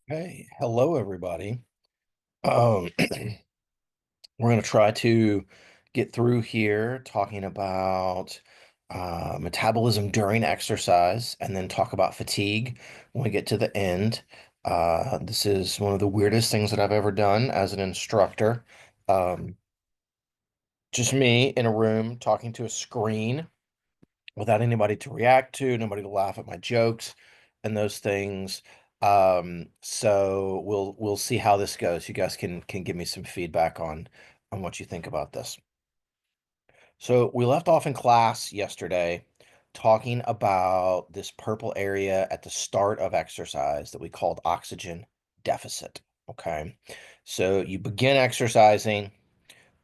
Hey, hello everybody. Um, we're going to try to get through here talking about metabolism during exercise and then talk about fatigue when we get to the end. This is one of the weirdest things that I've ever done as an instructor. Um, just me in a room talking to a screen without anybody to react to, nobody to laugh at my jokes and those things. So we'll see how this goes. You guys can give me some feedback on what you think about this. So we left off in class yesterday talking about this purple area at the start of exercise that we called oxygen deficit. Okay. So you begin exercising,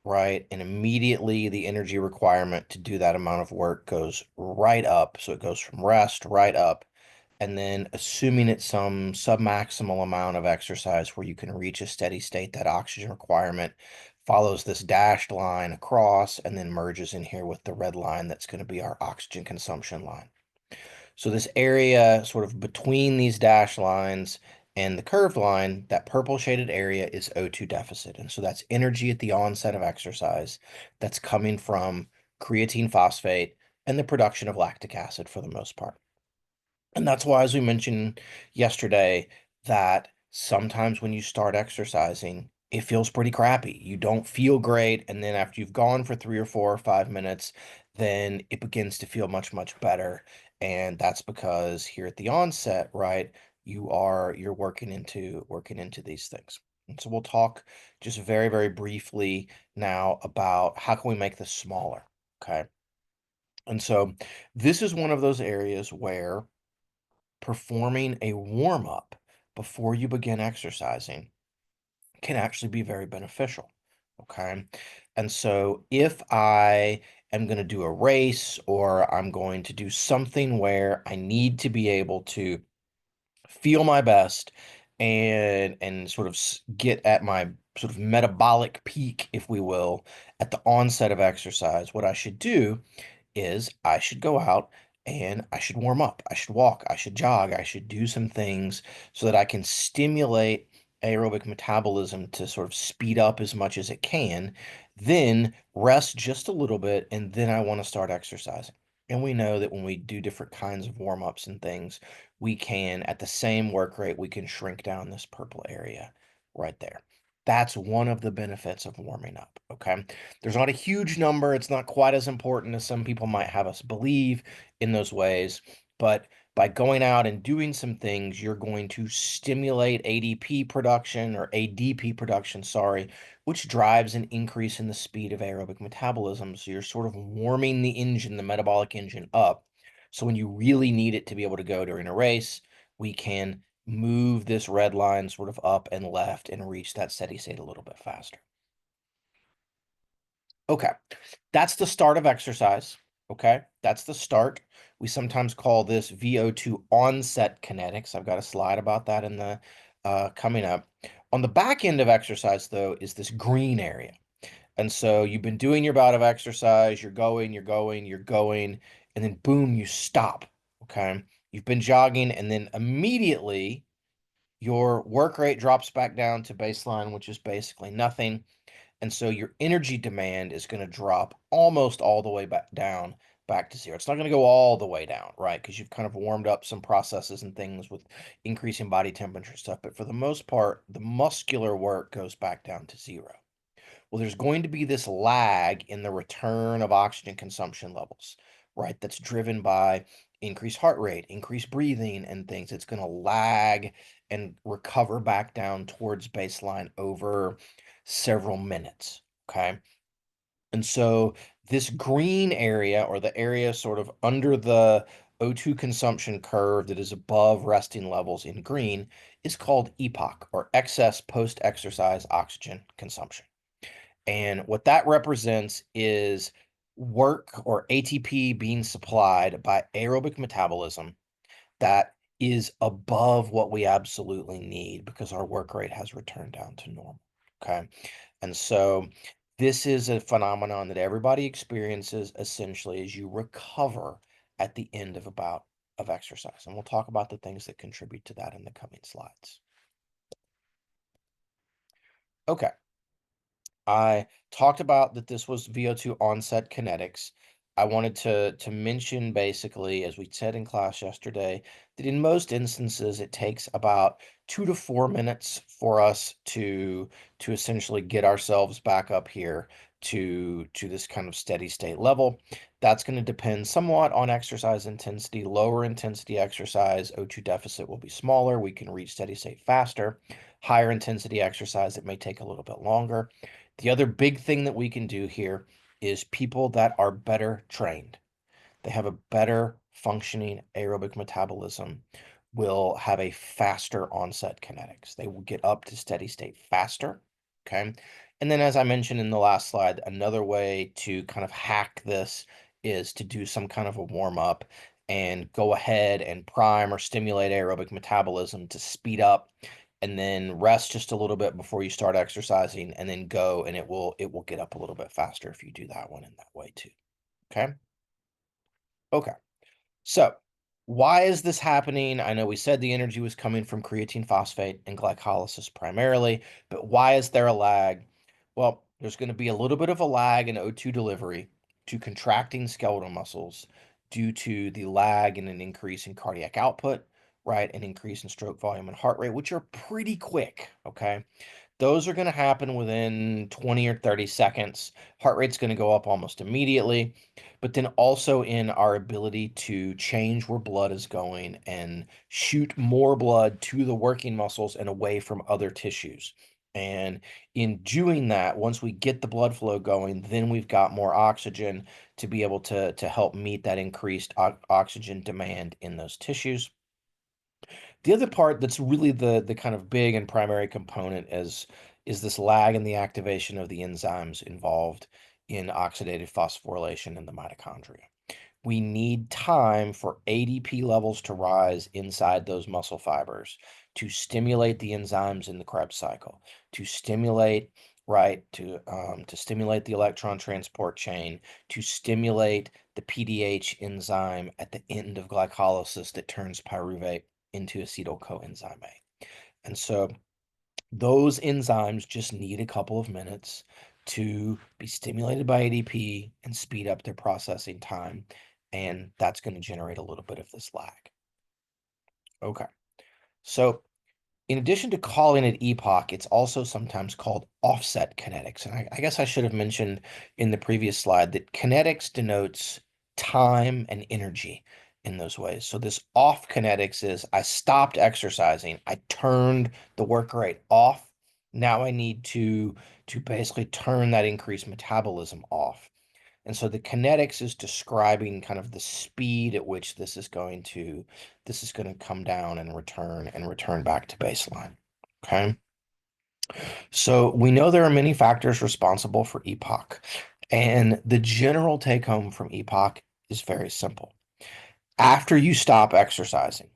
right? And immediately the energy requirement to do that amount of work goes right up. So it goes from rest right up. And then assuming it's some submaximal amount of exercise where you can reach a steady state, that oxygen requirement follows this dashed line across and then merges in here with the red line that's going to be our oxygen consumption line. So this area sort of between these dashed lines and the curved line, that purple shaded area is O2 deficit. And so that's energy at the onset of exercise that's coming from creatine phosphate and the production of lactic acid for the most part. And that's why, as we mentioned yesterday, that sometimes when you start exercising, it feels pretty crappy. You don't feel great. And then after you've gone for 3 or 4 or 5 minutes, then it begins to feel much, much better. And that's because here at the onset, right, you're working into these things. And so we'll talk just very, very briefly now about how can we make this smaller. Okay. And so this is one of those areas where performing a warm up before you begin exercising can actually be very beneficial. Okay. And so if I am going to do a race or I'm going to do something where I need to be able to feel my best and sort of get at my sort of metabolic peak, if we will, at the onset of exercise, what I should do is I should go out and I should warm up. I should walk. I should jog. I should do some things so that I can stimulate aerobic metabolism to sort of speed up as much as it can, then rest just a little bit, and then I want to start exercising. And we know that when we do different kinds of warm ups and things, we can, at the same work rate, we can shrink down this purple area right there. That's one of the benefits of warming up. Okay. There's not a huge number. It's not quite as important as some people might have us believe in those ways. But by going out and doing some things, you're going to stimulate ADP production or ADP production, sorry, which drives an increase in the speed of aerobic metabolism. So you're sort of warming the engine, the metabolic engine up. So when you really need it to be able to go during a race, we can move this red line sort of up and left and reach that steady state a little bit faster. Okay, that's the start of exercise. Okay, that's the start. We sometimes call this VO2 onset kinetics. I've got a slide about that in the coming up. On the back end of exercise, though, is this green area. And so you've been doing your bout of exercise, you're going, you're going, you're going, and then boom, you stop. Okay, you've been jogging, and then immediately your work rate drops back down to baseline, which is basically nothing. And so your energy demand is going to drop almost all the way back to zero. It's not going to go all the way down, right? Because you've kind of warmed up some processes and things with increasing body temperature stuff. But for the most part, the muscular work goes back down to zero. Well, there's going to be this lag in the return of oxygen consumption levels, right? That's driven by increased heart rate, increased breathing, and things. It's going to lag and recover back down towards baseline over several minutes. Okay. And so this green area, or the area sort of under the O2 consumption curve that is above resting levels in green, is called EPOC, or excess post-exercise oxygen consumption. And what that represents is work or ATP being supplied by aerobic metabolism that is above what we absolutely need because our work rate has returned down to normal. Okay. And so this is a phenomenon that everybody experiences essentially as you recover at the end of a bout of exercise. And we'll talk about the things that contribute to that in the coming slides. Okay. I talked about that this was VO2 onset kinetics. I wanted to mention basically, as we said in class yesterday, that in most instances it takes about 2 to 4 minutes for us to essentially get ourselves back up here to this kind of steady state level. That's going to depend somewhat on exercise intensity. Lower intensity exercise, O2 deficit will be smaller. We can reach steady state faster. Higher intensity exercise, it may take a little bit longer. The other big thing that we can do here is people that are better trained. They have a better functioning aerobic metabolism will have a faster onset kinetics. They will get up to steady state faster. Okay. And then, as I mentioned in the last slide, another way to kind of hack this is to do some kind of a warm up and go ahead and prime or stimulate aerobic metabolism to speed up, and then rest just a little bit before you start exercising, and then go, and it will get up a little bit faster if you do that one in that way too. Okay. Okay. So, why is this happening? I know we said the energy was coming from creatine phosphate and glycolysis primarily, but why is there a lag? Well, there's going to be a little bit of a lag in O2 delivery to contracting skeletal muscles due to the lag in an increase in cardiac output, right? An increase in stroke volume and heart rate, which are pretty quick, okay? Those are going to happen within 20 or 30 seconds. Heart rate's going to go up almost immediately, but then also in our ability to change where blood is going and shoot more blood to the working muscles and away from other tissues. And in doing that, once we get the blood flow going, then we've got more oxygen to be able to help meet that increased oxygen demand in those tissues. The other part that's really the kind of big and primary component is this lag in the activation of the enzymes involved in oxidative phosphorylation in the mitochondria. We need time for ADP levels to rise inside those muscle fibers to stimulate the enzymes in the Krebs cycle, to stimulate, right, to stimulate the electron transport chain, to stimulate the PDH enzyme at the end of glycolysis that turns pyruvate into acetyl coenzyme A. And so those enzymes just need a couple of minutes to be stimulated by ADP and speed up their processing time. And that's going to generate a little bit of this lag. Okay. So in addition to calling it EPOC, it's also sometimes called offset kinetics. And I guess I should have mentioned in the previous slide that kinetics denotes time and energy in those ways. So this off kinetics is I stopped exercising, I turned the work rate off. Now I need to basically turn that increased metabolism off. And so the kinetics is describing kind of the speed at which this is going to come down and return back to baseline. Okay. So we know there are many factors responsible for EPOC, and the general take home from EPOC is very simple. After you stop exercising,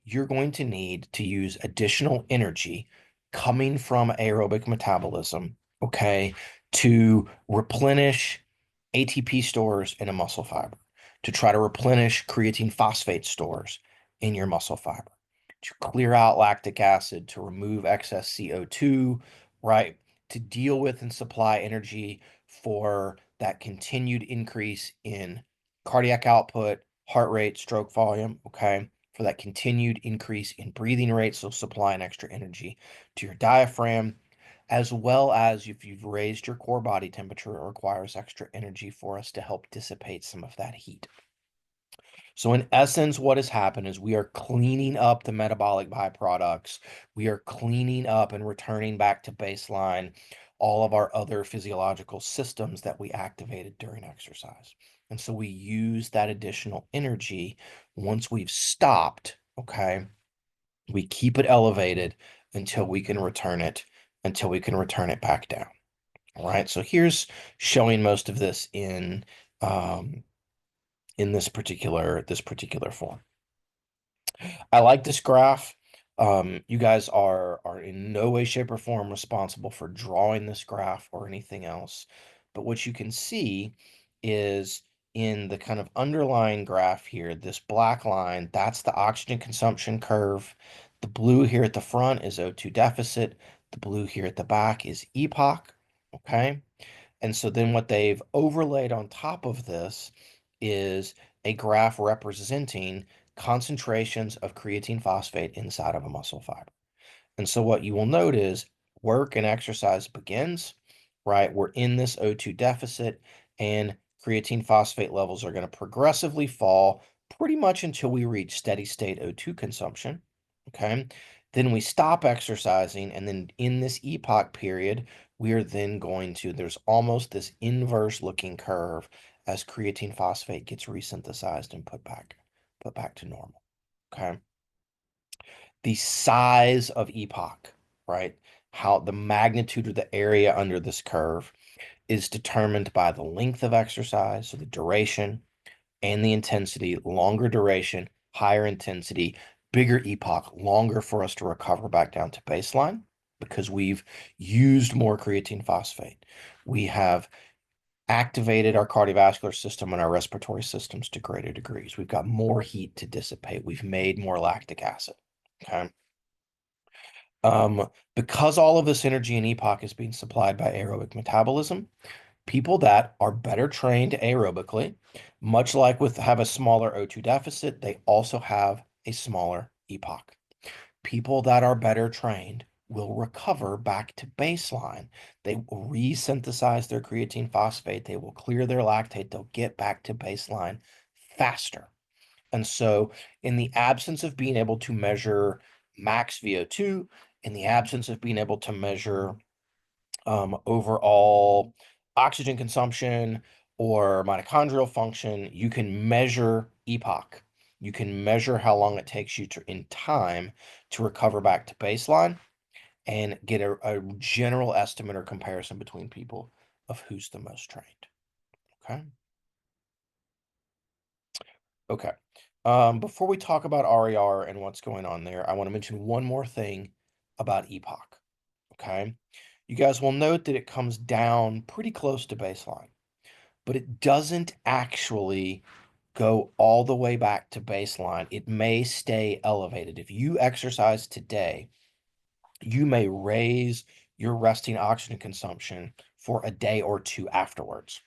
you're going to need to use additional energy coming from aerobic metabolism, okay, to replenish ATP stores in a muscle fiber, to try to replenish creatine phosphate stores in your muscle fiber, to clear out lactic acid, to remove excess CO2, right, to deal with and supply energy for that continued increase in cardiac output, heart rate, stroke volume, okay, for that continued increase in breathing rate, so supplying extra energy to your diaphragm, as well as if you've raised your core body temperature, it requires extra energy for us to help dissipate some of that heat. So in essence, what has happened is we are cleaning up the metabolic byproducts. We are cleaning up and returning back to baseline all of our other physiological systems that we activated during exercise. And so we use that additional energy once we've stopped, okay? We keep it elevated until we can return it, until we can return it back down. All right. So here's showing most of this um, in this particular form. I like this graph. You guys are in no way, shape, or form responsible for drawing this graph or anything else. But what you can see is in the kind of underlying graph here, this black line, that's the oxygen consumption curve. The blue here at the front is O2 deficit. The blue here at the back is EPOC, okay? And so then what they've overlaid on top of this is a graph representing concentrations of creatine phosphate inside of a muscle fiber. And so what you will note is work and exercise begins, right? We're in this O2 deficit, and creatine phosphate levels are going to progressively fall pretty much until we reach steady state O2 consumption. Okay. Then we stop exercising, and then in this epoch period, we are then going to, there's almost this inverse looking curve as creatine phosphate gets resynthesized and put back to normal. Okay. The size of epoch, right? How the magnitude of the area under this curve is determined by the length of exercise, so the duration and the intensity. Longer duration, higher intensity, bigger epoch, longer for us to recover back down to baseline because we've used more creatine phosphate. We have activated our cardiovascular system and our respiratory systems to greater degrees. We've got more heat to dissipate. We've made more lactic acid. Okay. Because all of this energy in EPOC is being supplied by aerobic metabolism, people that are better trained aerobically, much like with have a smaller O2 deficit, they also have a smaller EPOC. People that are better trained will recover back to baseline. They will resynthesize their creatine phosphate. They will clear their lactate. They'll get back to baseline faster. And so, in the absence of being able to measure max VO2, in the absence of being able to measure overall oxygen consumption or mitochondrial function, you can measure epoch. You can measure how long it takes you to, in time, to recover back to baseline and get a general estimate or comparison between people of who's the most trained. Okay. Okay. Before we talk about RER and what's going on there, I want to mention one more thing about epoch. Okay. You guys will note that it comes down pretty close to baseline, but it doesn't actually go all the way back to baseline. It may stay elevated. If you exercise today, you may raise your resting oxygen consumption for a day or two afterwards.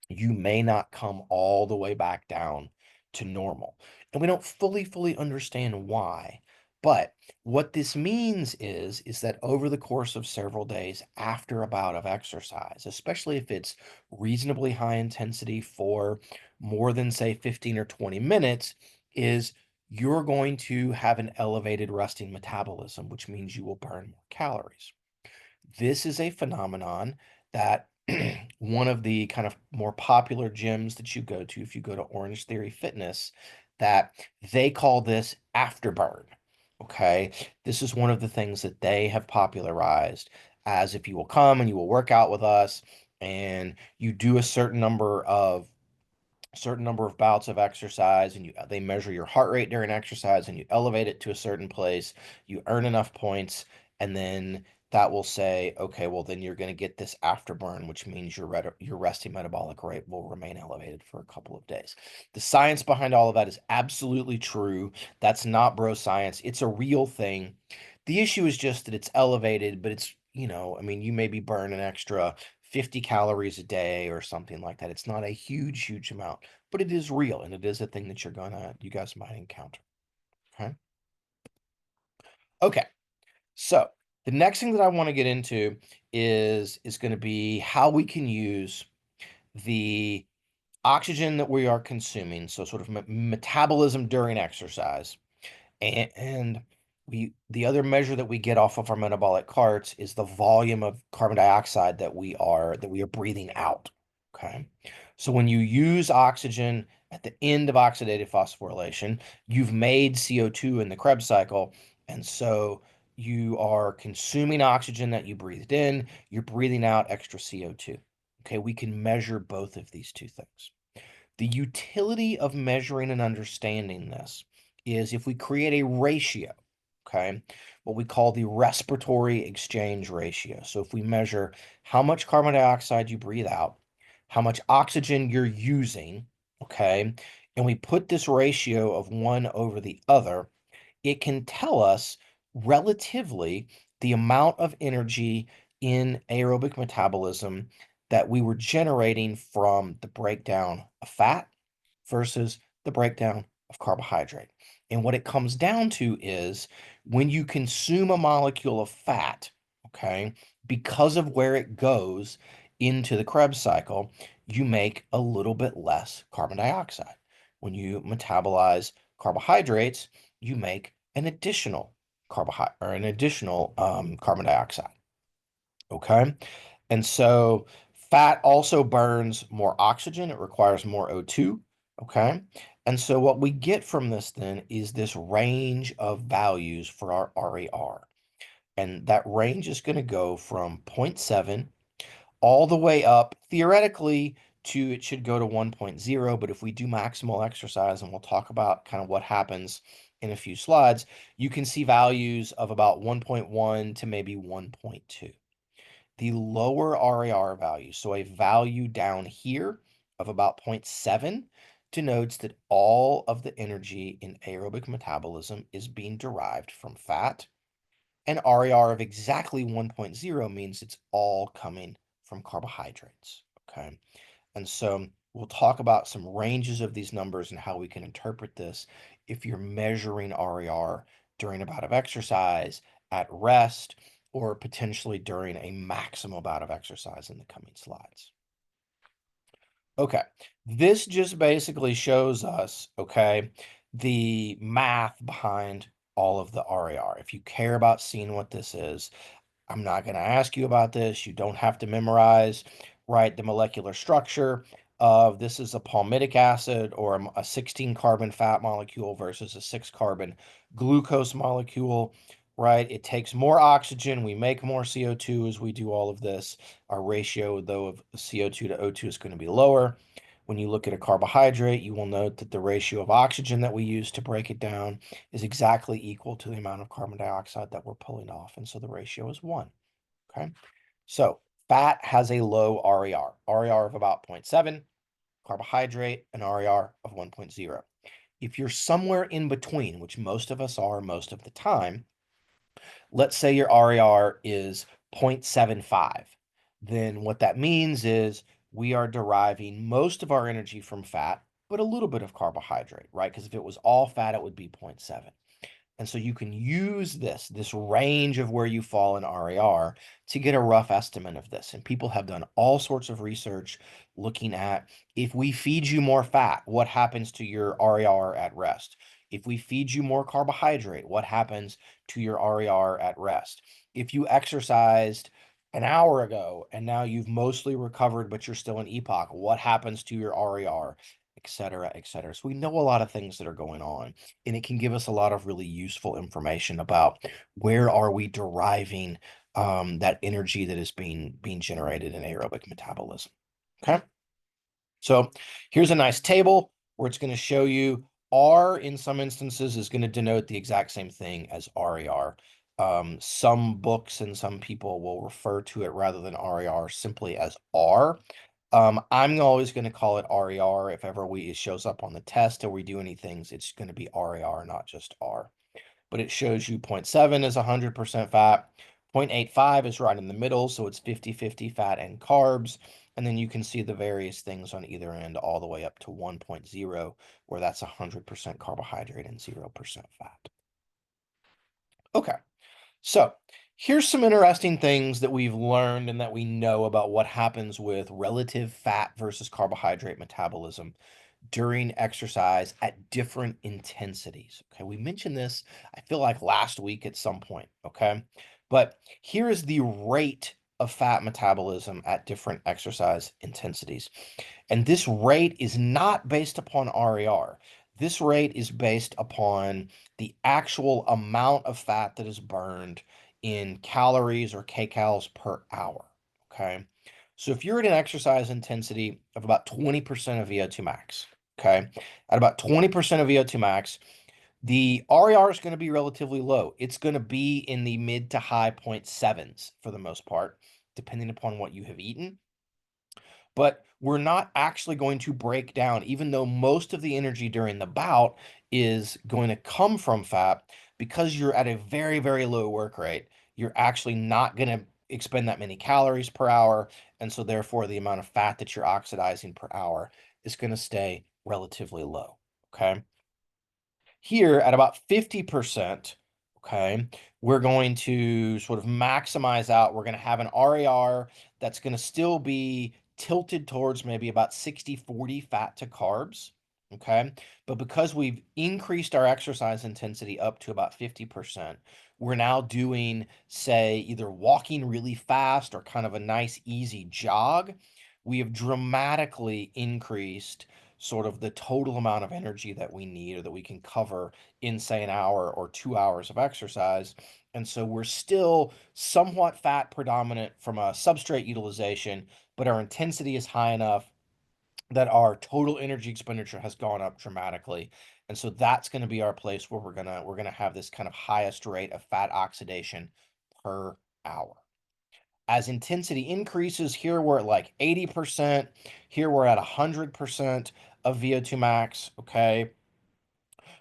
You may not come all the way back down to normal. And we don't fully understand why. But what this means is that over the course of several days after a bout of exercise, especially if it's reasonably high intensity for more than, say, 15 or 20 minutes, is you're going to have an elevated resting metabolism, which means you will burn more calories. This is a phenomenon that one of the kind of more popular gyms that you go to, if you go to Orange Theory Fitness, that they call this afterburn. Okay. This is one of the things that they have popularized as if you will come and you will work out with us and you do a certain number of bouts of exercise and they measure your heart rate during exercise and you elevate it to a certain place, you earn enough points, and then that will say, okay, well then you're going to get this afterburn, which means your resting metabolic rate will remain elevated for a couple of days. The science behind all of that is absolutely true. That's not bro science. It's a real thing. The issue is just that it's elevated, but it's, I mean, you maybe burn an extra 50 calories a day or something like that. It's not a huge amount, but it is real and it is a thing that you guys might encounter. Okay. Okay. So the next thing that I want to get into is going to be how we can use the oxygen that we are consuming. So sort of metabolism during exercise. And the other measure that we get off of our metabolic carts is the volume of carbon dioxide that we are breathing out. Okay. So when you use oxygen at the end of oxidative phosphorylation, you've made CO2 in the Krebs cycle. And so you are consuming oxygen that you breathed in, you're breathing out extra CO2. Okay. We can measure both of these two things. The utility of measuring and understanding this is if we create a ratio, okay, what we call the respiratory exchange ratio. So if we measure how much carbon dioxide you breathe out, how much oxygen you're using, okay, and we put this ratio of one over the other, it can tell us relatively the amount of energy in aerobic metabolism that we were generating from the breakdown of fat versus the breakdown of carbohydrate. And what it comes down to is when you consume a molecule of fat, okay, because of where it goes into the Krebs cycle, you make a little bit less carbon dioxide. When you metabolize carbohydrates, you make an additional carbon dioxide. Okay. And so fat also burns more oxygen. It requires more O2. Okay. And so what we get from this then is this range of values for our RER. And that range is going to go from zero point 0.7 all the way up theoretically to it should go to 1.0. But if we do maximal exercise, and we'll talk about kind of what happens in a few slides, you can see values of about 1.1 to maybe 1.2. The lower RAR value, so a value down here of about 0.7, denotes that all of the energy in aerobic metabolism is being derived from fat. And RAR of exactly 1.0 means it's all coming from carbohydrates. Okay. And so we'll talk about some ranges of these numbers and how we can interpret this if you're measuring RER during a bout of exercise, at rest, or potentially during a maximum bout of exercise in the coming slides. Okay, this just basically shows us, okay, the math behind all of the RER. If you care about seeing what this is, I'm not going to ask you about this. You don't have to memorize, right, the molecular structure of this is a palmitic acid or a 16 carbon fat molecule versus a 6 carbon glucose molecule, right? It takes more oxygen. We make more CO2 as we do all of this. Our ratio, though, of CO2 to O2 is going to be lower. When you look at a carbohydrate, you will note that the ratio of oxygen that we use to break it down is exactly equal to the amount of carbon dioxide that we're pulling off. And so the ratio is 1. Okay. So fat has a low RER, RER of about 0.7, carbohydrate, an RER of 1.0. If you're somewhere in between, which most of us are most of the time, let's say your RER is 0.75, then what that means is we are deriving most of our energy from fat, but a little bit of carbohydrate, right? Because if it was all fat, it would be 0.7. And so you can use this range of where you fall in RAR to get a rough estimate of this. And people have done all sorts of research looking at if we feed you more fat, what happens to your RAR at rest? If we feed you more carbohydrate, what happens to your RAR at rest? If you exercised an hour ago and now you've mostly recovered, but you're still in EPOC, what happens to your RAR, et cetera, et cetera. So we know a lot of things that are going on, and it can give us a lot of really useful information about where are we deriving that energy that is being generated in aerobic metabolism. Okay, so here's a nice table where it's going to show you R in some instances is going to denote the exact same thing as RER. Some books and some people will refer to it rather than RER simply as R. I'm always going to call it RER. If ever it shows up on the test or we do anything, it's going to be RER, not just R. But it shows you 0.7 is 100% fat. 0.85 is right in the middle, so it's 50-50 fat and carbs. And then you can see the various things on either end all the way up to 1.0, where that's 100% carbohydrate and 0% fat. Okay. So here's some interesting things that we've learned and that we know about what happens with relative fat versus carbohydrate metabolism during exercise at different intensities. Okay, we mentioned this, I feel like last week at some point. Okay, but here is the rate of fat metabolism at different exercise intensities. And this rate is not based upon RER. This rate is based upon the actual amount of fat that is burned in calories or kcals per hour. Okay. So if you're at an exercise intensity of about 20% of VO2 max, okay, at about 20% of VO2 max, the RER is going to be relatively low. It's going to be in the mid to high 0.7s for the most part, depending upon what you have eaten. But we're not actually going to break down, even though most of the energy during the bout is going to come from fat, because you're at a very, very low work rate. you're actually not going to expend that many calories per hour. And so therefore the amount of fat that you're oxidizing per hour is going to stay relatively low. Okay. Here at about 50%, okay, we're going to sort of maximize out. We're going to have an RAR that's going to still be tilted towards maybe about 60-40 fat to carbs, okay? But because we've increased our exercise intensity up to about 50%, we're now doing, say, either walking really fast or kind of a nice easy jog. We have dramatically increased sort of the total amount of energy that we need or that we can cover in, say, an hour or 2 hours of exercise. And so we're still somewhat fat predominant from a substrate utilization, but our intensity is high enough that our total energy expenditure has gone up dramatically. And so that's going to be our place where we're gonna have this kind of highest rate of fat oxidation per hour. As intensity increases, here we're at like 80%, here we're at 100% of VO2 max, okay?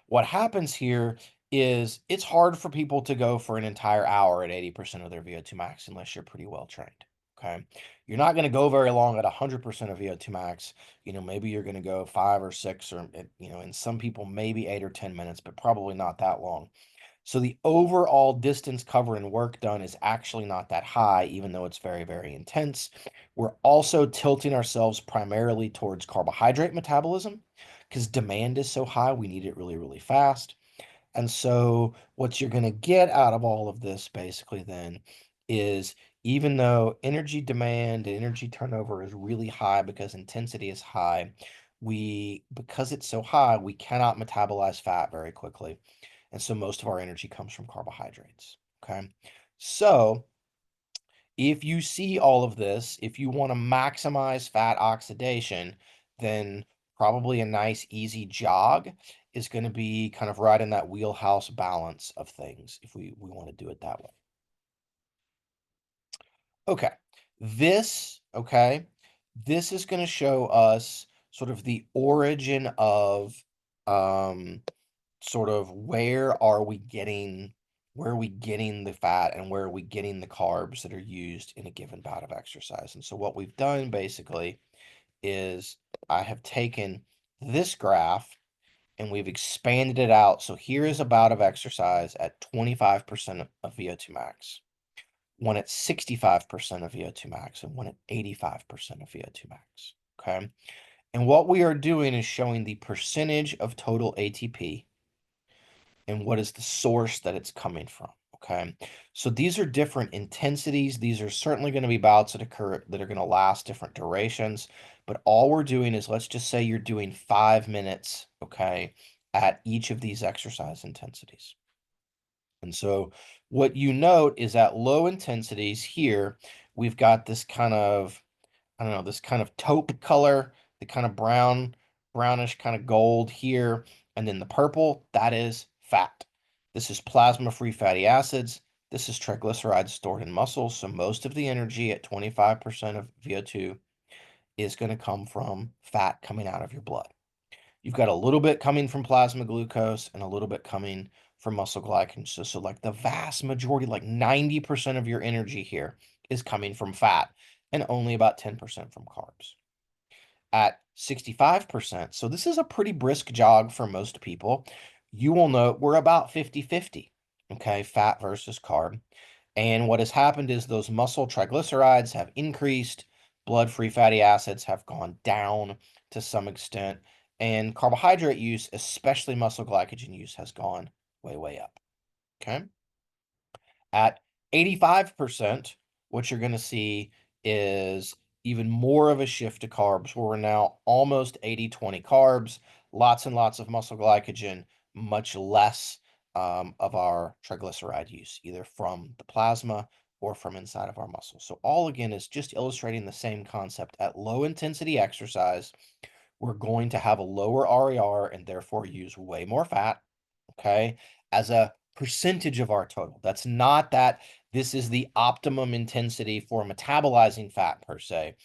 What happens here is it's hard for people to go for an entire hour at 80% of their VO2 max unless you're pretty well trained, okay? You're not going to go very long at 100% of VO2 max. Maybe you're going to go 5 or 6 or, and some people maybe 8 or 10 minutes, but probably not that long. So the overall distance covered and work done is actually not that high, even though it's very, very intense. We're also tilting ourselves primarily towards carbohydrate metabolism because demand is so high. We need it really, really fast. And so what you're going to get out of all of this basically then is even though energy demand and energy turnover is really high because intensity is high, because it's so high, we cannot metabolize fat very quickly. And so most of our energy comes from carbohydrates. Okay. So if you see all of this, if you want to maximize fat oxidation, then probably a nice easy jog is going to be kind of right in that wheelhouse balance of things if we want to do it that way. Okay. Okay, this is going to show us sort of the origin of sort of where are we getting the fat and where are we getting the carbs that are used in a given bout of exercise. And so what we've done basically is I have taken this graph and we've expanded it out. So here is a bout of exercise at 25% of VO2 max, one at 65% of VO2 max, and one at 85% of VO2 max. Okay. And what we are doing is showing the percentage of total ATP and what is the source that it's coming from. Okay. So these are different intensities. These are certainly going to be bouts that occur that are going to last different durations. But all we're doing is, let's just say you're doing 5 minutes, okay, at each of these exercise intensities. And so what you note is at low intensities here, we've got this kind of, I don't know, this kind of taupe color, the kind of brownish kind of gold here. And then the purple, that is fat. This is plasma-free fatty acids. This is triglycerides stored in muscles. So most of the energy at 25% of VO2 is going to come from fat coming out of your blood. You've got a little bit coming from plasma glucose and a little bit coming from muscle glycogen. So like the vast majority, like 90% of your energy here is coming from fat and only about 10% from carbs. At 65%, so this is a pretty brisk jog for most people, you will note we're about 50-50, okay, fat versus carb. And what has happened is those muscle triglycerides have increased, blood-free fatty acids have gone down to some extent, and carbohydrate use, especially muscle glycogen use, has gone way, way up, okay? At 85%, what you're going to see is even more of a shift to carbs, where we're now almost 80-20 carbs, lots and lots of muscle glycogen, much less of our triglyceride use, either from the plasma or from inside of our muscles. So all, again, is just illustrating the same concept. At low intensity exercise, we're going to have a lower RER and therefore use way more fat, okay, as a percentage of our total. That's not that this is the optimum intensity for metabolizing fat per se.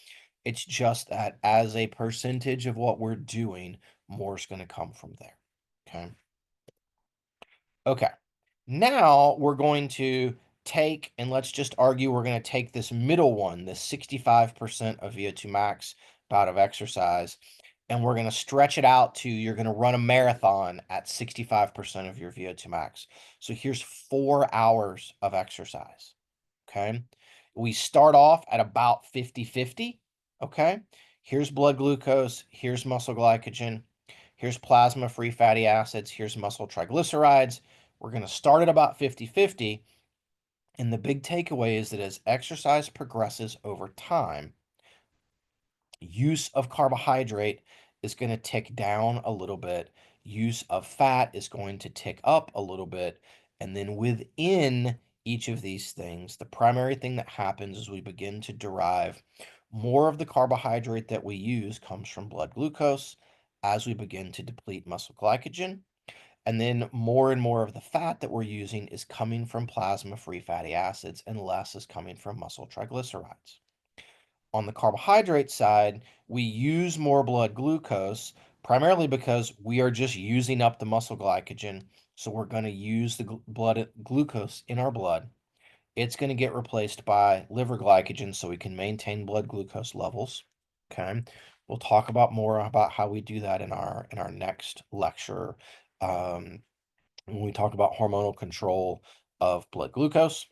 It's just that as a percentage of what we're doing, more is going to come from there. Okay. Okay. Now we're going to take, and let's just argue we're going to take this middle one, the 65% of VO2 max bout of exercise, and we're going to stretch it out to you're going to run a marathon at 65% of your VO2 max. So here's 4 hours of exercise. Okay. We start off at about 50-50. Okay. Here's blood glucose. Here's muscle glycogen. Here's plasma free fatty acids. Here's muscle triglycerides. We're going to start at about 50-50. And the big takeaway is that as exercise progresses over time, use of carbohydrate is going to tick down a little bit. Use of fat is going to tick up a little bit. And then within each of these things, the primary thing that happens is we begin to derive more of the carbohydrate that we use comes from blood glucose as we begin to deplete muscle glycogen. And then more and more of the fat that we're using is coming from plasma-free fatty acids and less is coming from muscle triglycerides. On the carbohydrate side, we use more blood glucose primarily because we are just using up the muscle glycogen. So we're going to use the blood glucose in our blood. It's going to get replaced by liver glycogen so we can maintain blood glucose levels. Okay. We'll talk about more about how we do that in our next lecture. When we talk about hormonal control of blood glucose.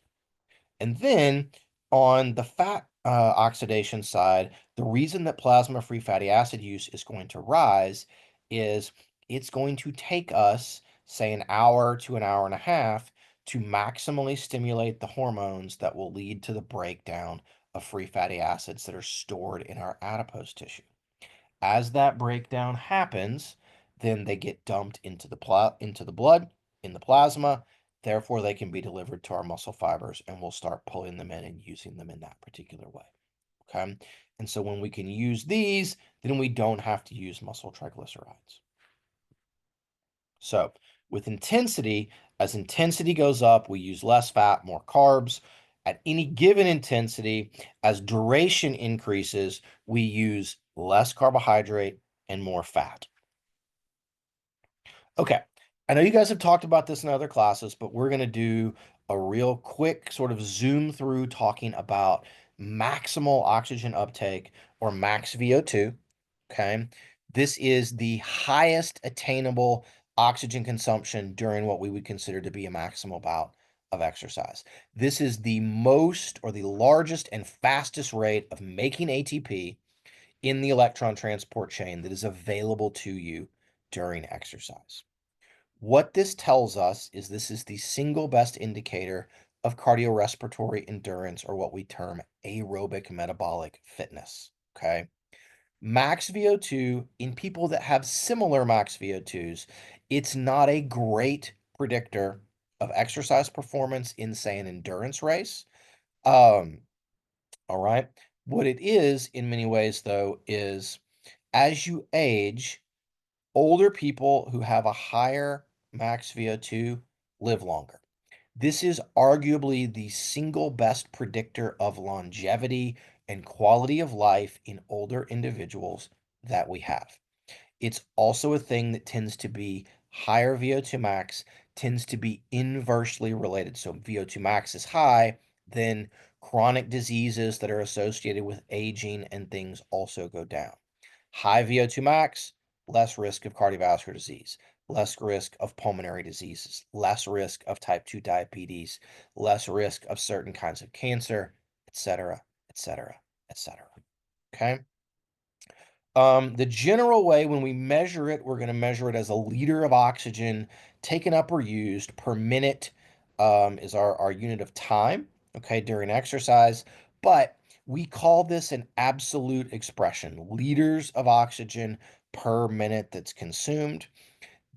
And then on the fat oxidation side, the reason that plasma-free fatty acid use is going to rise is it's going to take us, say, an hour to an hour and a half to maximally stimulate the hormones that will lead to the breakdown of free fatty acids that are stored in our adipose tissue. As that breakdown happens, then they get dumped into the blood, in the plasma. Therefore, they can be delivered to our muscle fibers, and we'll start pulling them in and using them in that particular way. Okay. And so when we can use these, then we don't have to use muscle triglycerides. So with intensity, as intensity goes up, we use less fat, more carbs. At any given intensity, as duration increases, we use less carbohydrate and more fat. Okay, I know you guys have talked about this in other classes, but we're going to do a real quick sort of zoom through talking about maximal oxygen uptake or max VO2. Okay, this is the highest attainable oxygen consumption during what we would consider to be a maximal bout of exercise. This is the most or the largest and fastest rate of making ATP in the electron transport chain that is available to you during exercise. What this tells us is this is the single best indicator of cardiorespiratory endurance, or what we term aerobic metabolic fitness. Okay. Max VO2 in people that have similar max VO2s, it's not a great predictor of exercise performance in, say, an endurance race. All right. What it is in many ways, though, is as you age, older people who have a higher max VO2 live longer. This is arguably the single best predictor of longevity and quality of life in older individuals that we have. It's also a thing that tends to be higher VO2 max, tends to be inversely related. So VO2 max is high, then chronic diseases that are associated with aging and things also go down. High VO2 max, less risk of cardiovascular disease, less risk of pulmonary diseases, less risk of type 2 diabetes, less risk of certain kinds of cancer, etc., etc., etc. Okay? The general way when we measure it, we're going to measure it as a liter of oxygen taken up or used per minute, is our unit of time, okay, during exercise. But we call this an absolute expression, liters of oxygen per minute that's consumed.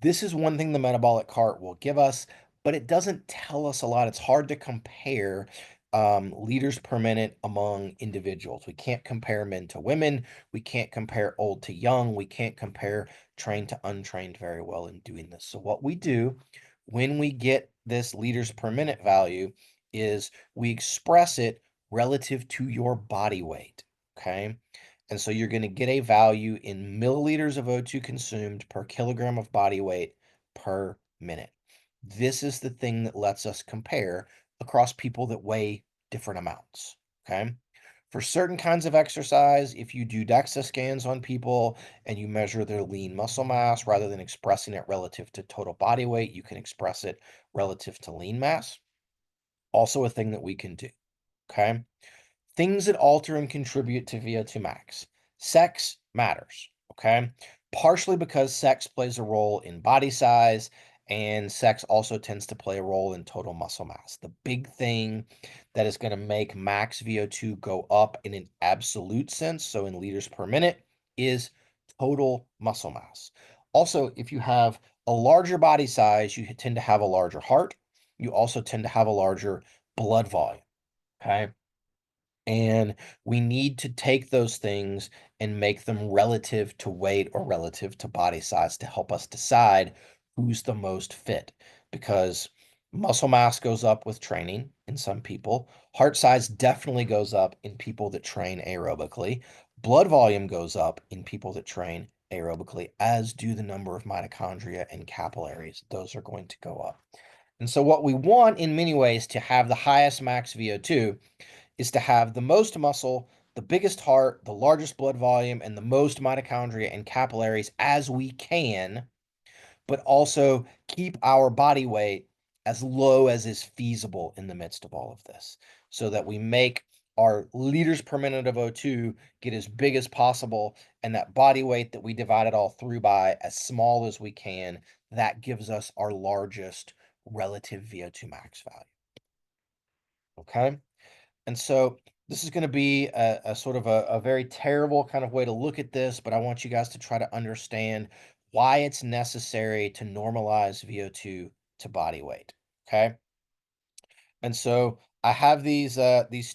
This is one thing the metabolic cart will give us, but it doesn't tell us a lot. It's hard to compare liters per minute among individuals. We can't compare men to women. We can't compare old to young. We can't compare trained to untrained very well in doing this. So what we do when we get this liters per minute value is we express it relative to your body weight, okay? And so you're going to get a value in milliliters of O2 consumed per kilogram of body weight per minute. This is the thing that lets us compare across people that weigh different amounts. Okay. For certain kinds of exercise, if you do DEXA scans on people and you measure their lean muscle mass rather than expressing it relative to total body weight, you can express it relative to lean mass. Also, a thing that we can do. Okay. Things that alter and contribute to VO2 max. Sex matters, okay? Partially because sex plays a role in body size, and sex also tends to play a role in total muscle mass. The big thing that is going to make max VO2 go up in an absolute sense, so in liters per minute, is total muscle mass. Also, if you have a larger body size, you tend to have a larger heart. You also tend to have a larger blood volume, okay? And we need to take those things and make them relative to weight or relative to body size to help us decide who's the most fit. Because muscle mass goes up with training in some people. Heart size definitely goes up in people that train aerobically. Blood volume goes up in people that train aerobically, as do the number of mitochondria and capillaries. Those are going to go up. And so what we want in many ways to have the highest max VO2 is to have the most muscle, the biggest heart, the largest blood volume, and the most mitochondria and capillaries as we can, but also keep our body weight as low as is feasible in the midst of all of this so that we make our liters per minute of O2 get as big as possible, and that body weight that we divide it all through by as small as we can. That gives us our largest relative VO2 max value. Okay. And so this is going to be a sort of a very terrible kind of way to look at this, but I want you guys to try to understand why it's necessary to normalize VO2 to body weight. Okay. And so I have these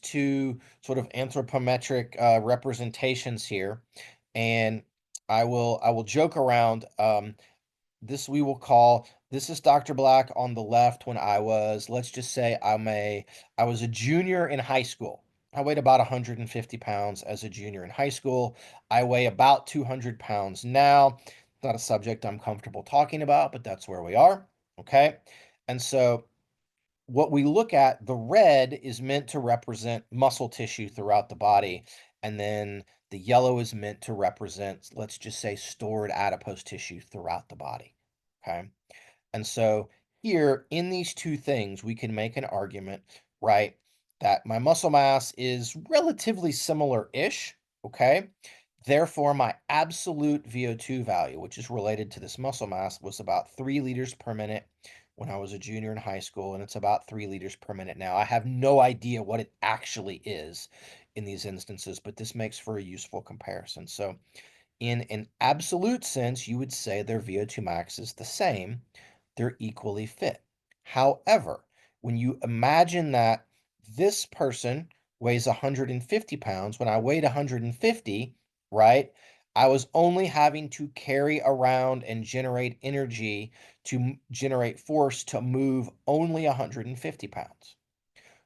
two sort of anthropometric representations here, and I will joke around. This we will call, this is Dr. Black on the left when I was, let's just say I was a junior in high school. I weighed about 150 pounds as a junior in high school. I weigh about 200 pounds now. Not a subject I'm comfortable talking about, but that's where we are. Okay. And so what we look at, the red is meant to represent muscle tissue throughout the body. And then the yellow is meant to represent, let's just say, stored adipose tissue throughout the body. Okay. And so here in these two things, we can make an argument, right, that my muscle mass is relatively similar-ish. Okay. Therefore, my absolute VO2 value, which is related to this muscle mass, was about 3 liters per minute when I was a junior in high school, and it's about 3 liters per minute now. I have no idea what it actually is in these instances, but this makes for a useful comparison. So in an absolute sense, you would say their VO2 max is the same. They're equally fit. However, when you imagine that this person weighs 150 pounds, when I weighed 150, right, I was only having to carry around and generate energy to generate force to move only 150 pounds.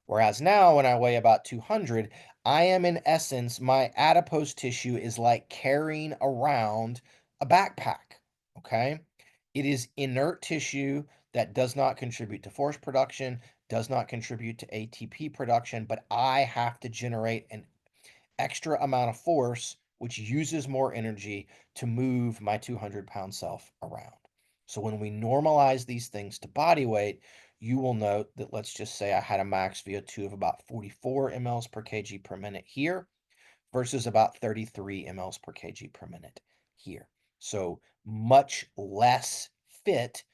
Whereas now, when I weigh about 200, I am in essence, my adipose tissue is like carrying around a backpack. Okay. It is inert tissue that does not contribute to force production, does not contribute to ATP production, but I have to generate an extra amount of force, which uses more energy to move my 200-pound self around. So when we normalize these things to body weight, you will note that, let's just say I had a max VO2 of about 44 mLs per kg per minute here versus about 33 mLs per kg per minute here. So much less fit,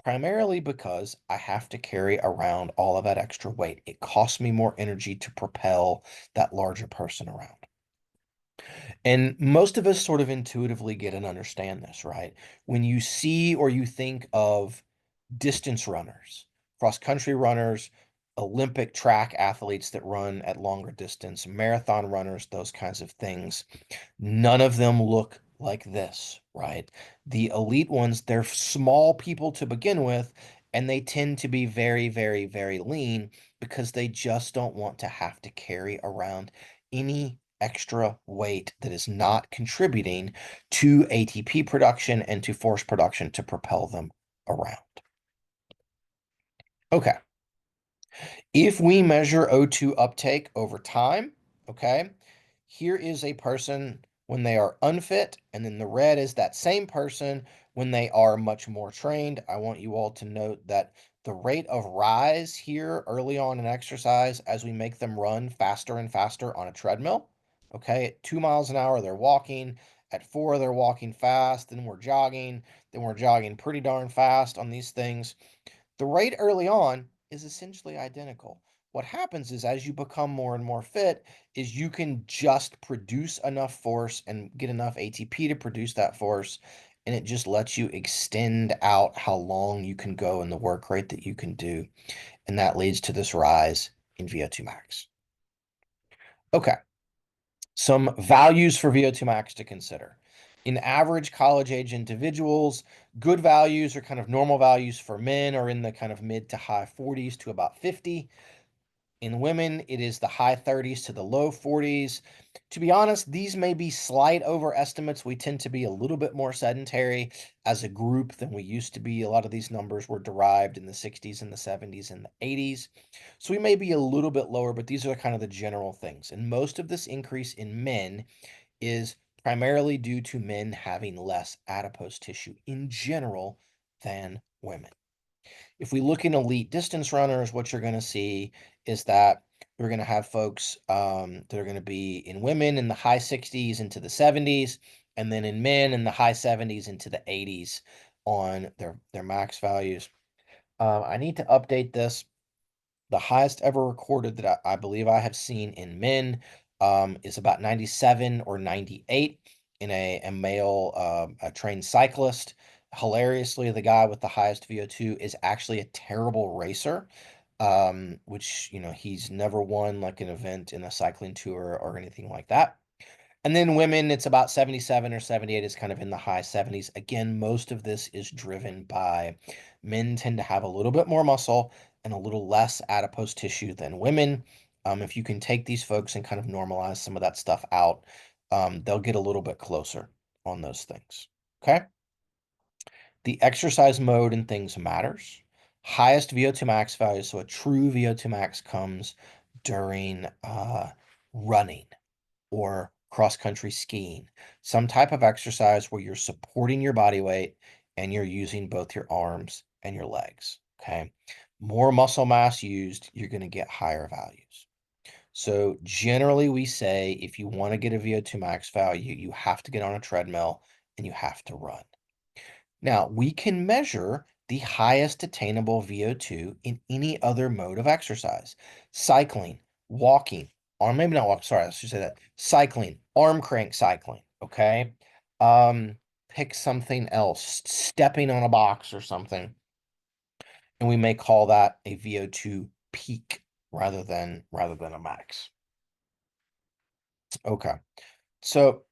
primarily because I have to carry around all of that extra weight. It costs me more energy to propel that larger person around. And most of us sort of intuitively get and understand this, right? When you see or you think of distance runners, cross country runners, Olympic track athletes that run at longer distance, marathon runners, those kinds of things, none of them look like this, right? The elite ones, they're small people to begin with, and they tend to be very, very, very lean because they just don't want to have to carry around any extra weight that is not contributing to ATP production and to force production to propel them around. Okay. If we measure O2 uptake over time, okay, here is a person when they are unfit, and then the red is that same person when they are much more trained. I want you all to note that the rate of rise here early on in exercise as we make them run faster and faster on a treadmill, okay, at 2 miles an hour, they're walking. At 4, they're walking fast. Then we're jogging pretty darn fast on these things. The rate early on is essentially identical. What happens is as you become more and more fit is you can just produce enough force and get enough ATP to produce that force, and it just lets you extend out how long you can go and the work rate that you can do, and that leads to this rise in VO2 max. Okay, some values for VO2 max to consider. In average college age individuals, good values or kind of normal values for men are in the kind of mid to high 40s to about 50. In women, it is the high 30s to the low 40s. To be honest, these may be slight overestimates. We tend to be a little bit more sedentary as a group than we used to be. A lot of these numbers were derived in the 60s and the 70s and the 80s. So we may be a little bit lower, but these are kind of the general things. And most of this increase in men is primarily due to men having less adipose tissue in general than women. If we look in elite distance runners, what you're going to see is that we're going to have folks that are going to be in women in the high 60s into the 70s, and then in men in the high 70s into the 80s on their max values. I need to update this. The highest ever recorded that I believe I have seen in men is about 97 or 98 in a male a trained cyclist. Hilariously, the guy with the highest VO2 is actually a terrible racer, which, he's never won like an event in a cycling tour or anything like that. And then women, it's about 77 or 78 is kind of in the high 70s. Again, most of this is driven by men tend to have a little bit more muscle and a little less adipose tissue than women. If you can take these folks and kind of normalize some of that stuff out, they'll get a little bit closer on those things. Okay. The exercise mode and things matters. Highest VO2 max value, so a true VO2 max comes during running or cross-country skiing, some type of exercise where you're supporting your body weight and you're using both your arms and your legs, okay? More muscle mass used, you're going to get higher values. So generally we say if you want to get a VO2 max value, you have to get on a treadmill and you have to run. Now, we can measure the highest attainable VO2 in any other mode of exercise. Cycling, walking, or maybe not walking, sorry, I should say that. Cycling, arm crank cycling, okay? Pick something else, stepping on a box or something. And we may call that a VO2 peak rather than a max. Okay. So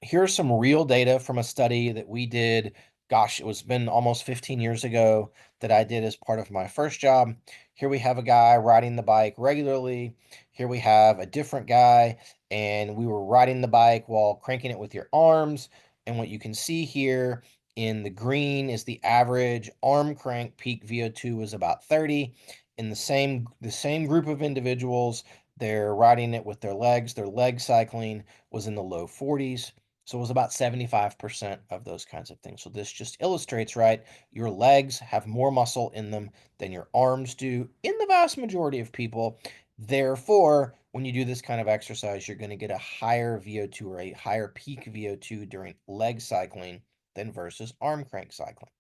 here's some real data from a study that we did. Gosh, been almost 15 years ago that I did as part of my first job. Here we have a guy riding the bike regularly. Here we have a different guy, and we were riding the bike while cranking it with your arms. And what you can see here in the green is the average arm crank peak VO2 was about 30. In the same group of individuals, they're riding it with their legs. Their leg cycling was in the low 40s. So it was about 75% of those kinds of things. So this just illustrates, right? Your legs have more muscle in them than your arms do in the vast majority of people. Therefore, when you do this kind of exercise, you're going to get a higher VO2 or a higher peak VO2 during leg cycling than versus arm crank cycling.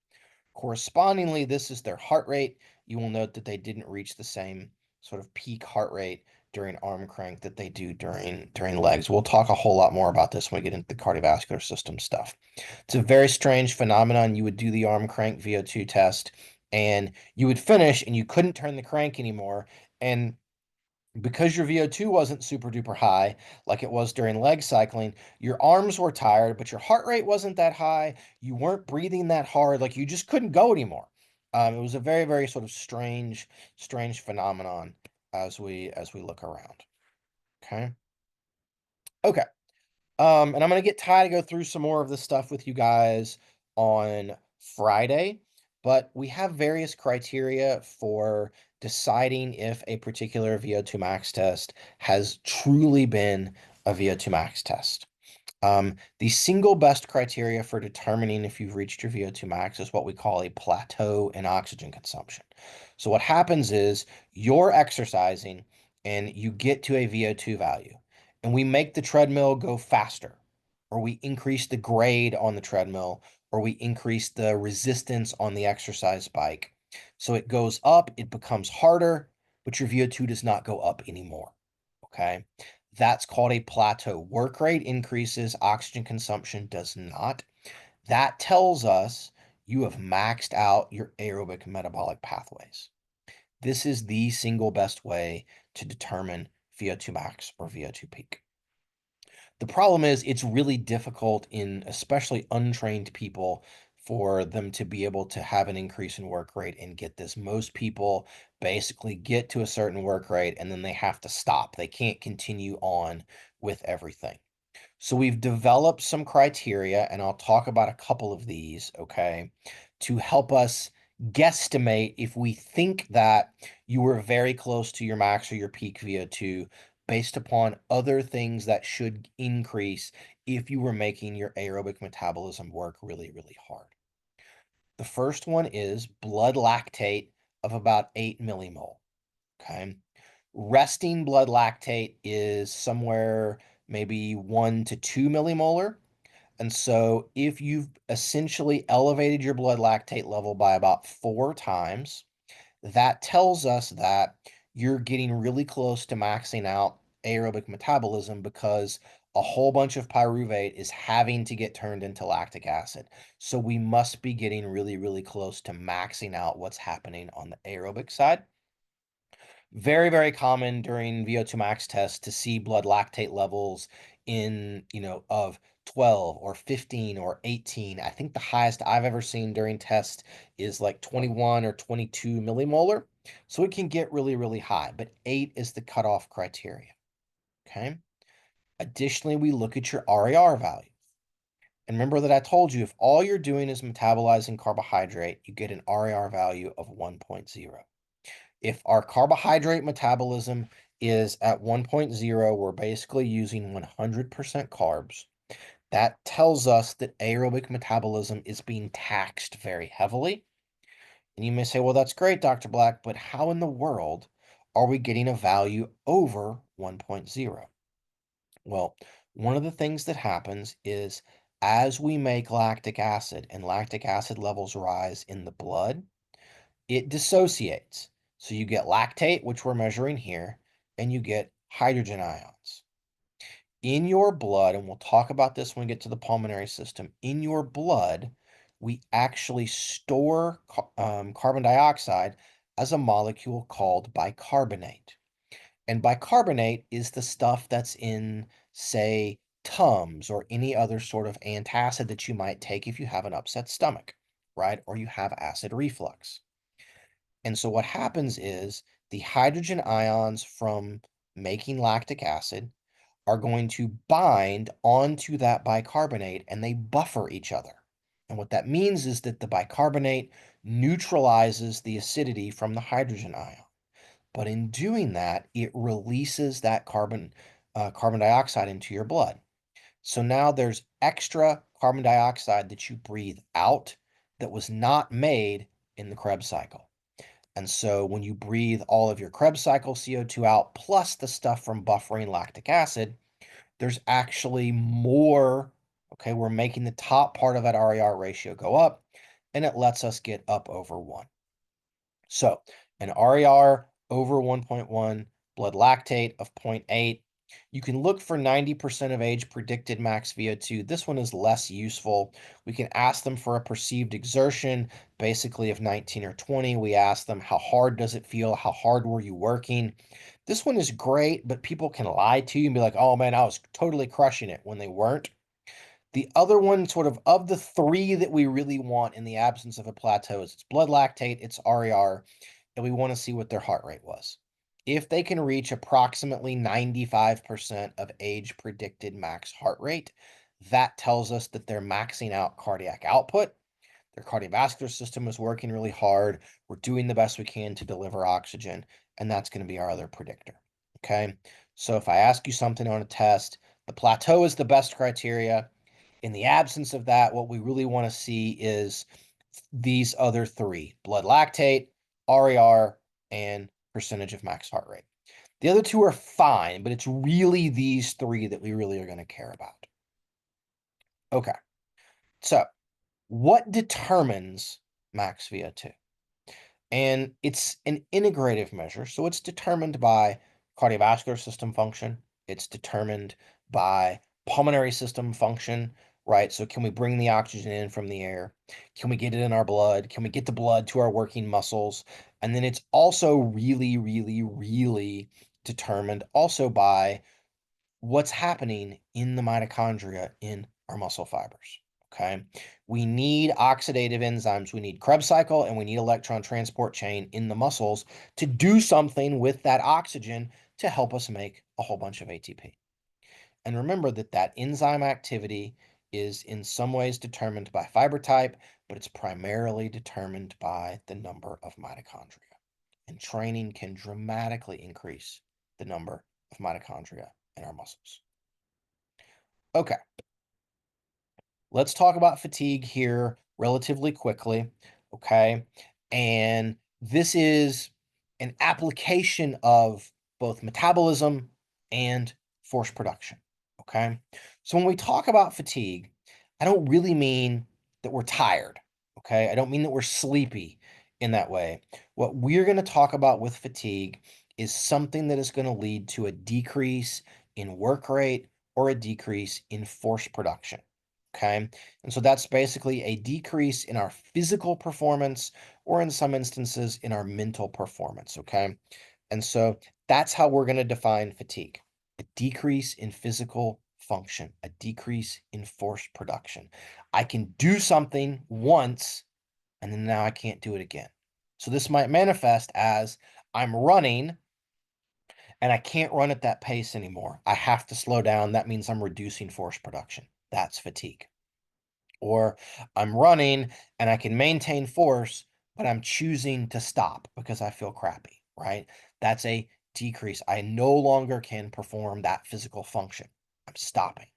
Correspondingly, this is their heart rate. You will note that they didn't reach the same sort of peak heart rate during arm crank that they do during legs. We'll talk a whole lot more about this when we get into the cardiovascular system stuff. It's a very strange phenomenon. You would do the arm crank VO2 test and you would finish and you couldn't turn the crank anymore. And because your VO2 wasn't super duper high like it was during leg cycling, your arms were tired, but your heart rate wasn't that high. You weren't breathing that hard, like you just couldn't go anymore. It was a very, very sort of strange phenomenon as we look around. Okay. Okay. And I'm gonna get Ty to go through some more of this stuff with you guys on Friday, but we have various criteria for deciding if a particular VO2 max test has truly been a VO2 max test. The single best criteria for determining if you've reached your VO2 max is what we call a plateau in oxygen consumption. So what happens is you're exercising and you get to a VO2 value, and we make the treadmill go faster, or we increase the grade on the treadmill, or we increase the resistance on the exercise bike. So it goes up, it becomes harder, but your VO2 does not go up anymore. Okay. That's called a plateau. Work rate increases, oxygen consumption does not. That tells us you have maxed out your aerobic metabolic pathways. This is the single best way to determine VO2 max or VO2 peak. The problem is it's really difficult in especially untrained people for them to be able to have an increase in work rate and get this. Most people basically get to a certain work rate and then they have to stop. They can't continue on with everything. So we've developed some criteria, and I'll talk about a couple of these, okay, to help us guesstimate if we think that you were very close to your max or your peak VO2 based upon other things that should increase if you were making your aerobic metabolism work really, really hard. The first one is blood lactate of about 8 millimole, okay? Resting blood lactate is somewhere maybe 1 to 2 millimolar. And so if you've essentially elevated your blood lactate level by about 4 times, that tells us that you're getting really close to maxing out aerobic metabolism because a whole bunch of pyruvate is having to get turned into lactic acid. So we must be getting really, really close to maxing out what's happening on the aerobic side. Very, very common during VO2 max tests to see blood lactate levels in, of 12 or 15 or 18. I think the highest I've ever seen during tests is like 21 or 22 millimolar. So it can get really, really high, but 8 is the cutoff criteria. Okay. Additionally, we look at your RAR value. And remember that I told you if all you're doing is metabolizing carbohydrate, you get an RAR value of 1.0. If our carbohydrate metabolism is at 1.0, we're basically using 100% carbs. That tells us that aerobic metabolism is being taxed very heavily. And you may say, well, that's great, Dr. Black, but how in the world are we getting a value over 1.0? Well, one of the things that happens is as we make lactic acid and lactic acid levels rise in the blood, it dissociates. So you get lactate, which we're measuring here, and you get hydrogen ions. In your blood, and we'll talk about this when we get to the pulmonary system, in your blood, we actually store carbon dioxide as a molecule called bicarbonate. And bicarbonate is the stuff that's in, say, Tums or any other sort of antacid that you might take if you have an upset stomach, right? Or you have acid reflux. And so what happens is the hydrogen ions from making lactic acid are going to bind onto that bicarbonate and they buffer each other. And what that means is that the bicarbonate neutralizes the acidity from the hydrogen ion. But in doing that, it releases that carbon dioxide into your blood. So now there's extra carbon dioxide that you breathe out that was not made in the Krebs cycle. And so when you breathe all of your Krebs cycle CO2 out, plus the stuff from buffering lactic acid, there's actually more. Okay, we're making the top part of that RER ratio go up, and it lets us get up over 1. So an RER over 1.1, blood lactate of 0.8. You can look for 90% of age predicted max VO2. This one is less useful. We can ask them for a perceived exertion, basically of 19 or 20. We ask them, how hard does it feel? How hard were you working? This one is great, but people can lie to you and be like, oh man, I was totally crushing it when they weren't. The other one, sort of the three that we really want in the absence of a plateau, is it's blood lactate, it's RER, and we want to see what their heart rate was. If they can reach approximately 95% of age predicted max heart rate, that tells us that they're maxing out cardiac output. their cardiovascular system is working really hard. We're doing the best we can to deliver oxygen, and that's going to be our other predictor. Okay. So if I ask you something on a test, the plateau is the best criteria. In the absence of that, what we really want to see is these other three: blood lactate, RER, and percentage of max heart rate. The other two are fine, but it's really these three that we really are going to care about. Okay, so what determines max VO2? And it's an integrative measure, so it's determined by cardiovascular system function. It's determined by pulmonary system function, right? So can we bring the oxygen in from the air? Can we get it in our blood? Can we get the blood to our working muscles? And then it's also really, really, really determined also by what's happening in the mitochondria in our muscle fibers. Okay. We need oxidative enzymes. We need Krebs cycle and we need electron transport chain in the muscles to do something with that oxygen to help us make a whole bunch of ATP. And remember that that enzyme activity is in some ways determined by fiber type, but it's primarily determined by the number of mitochondria. And training can dramatically increase the number of mitochondria in our muscles. Okay, let's talk about fatigue here relatively quickly. Okay, and this is an application of both metabolism and force production. Okay, so when we talk about fatigue, I don't really mean that we're tired. Okay, I don't mean that we're sleepy in that way. What we're going to talk about with fatigue is something that is going to lead to a decrease in work rate or a decrease in force production. Okay. And so that's basically a decrease in our physical performance, or in some instances, in our mental performance. Okay. And so that's how we're going to define fatigue: a decrease in physical function, a decrease in force production. I can do something once and then now I can't do it again. So this might manifest as I'm running and I can't run at that pace anymore. I have to slow down. That means I'm reducing force production. That's fatigue. Or I'm running and I can maintain force, but I'm choosing to stop because I feel crappy, right? That's a decrease. I no longer can perform that physical function. I'm stopping.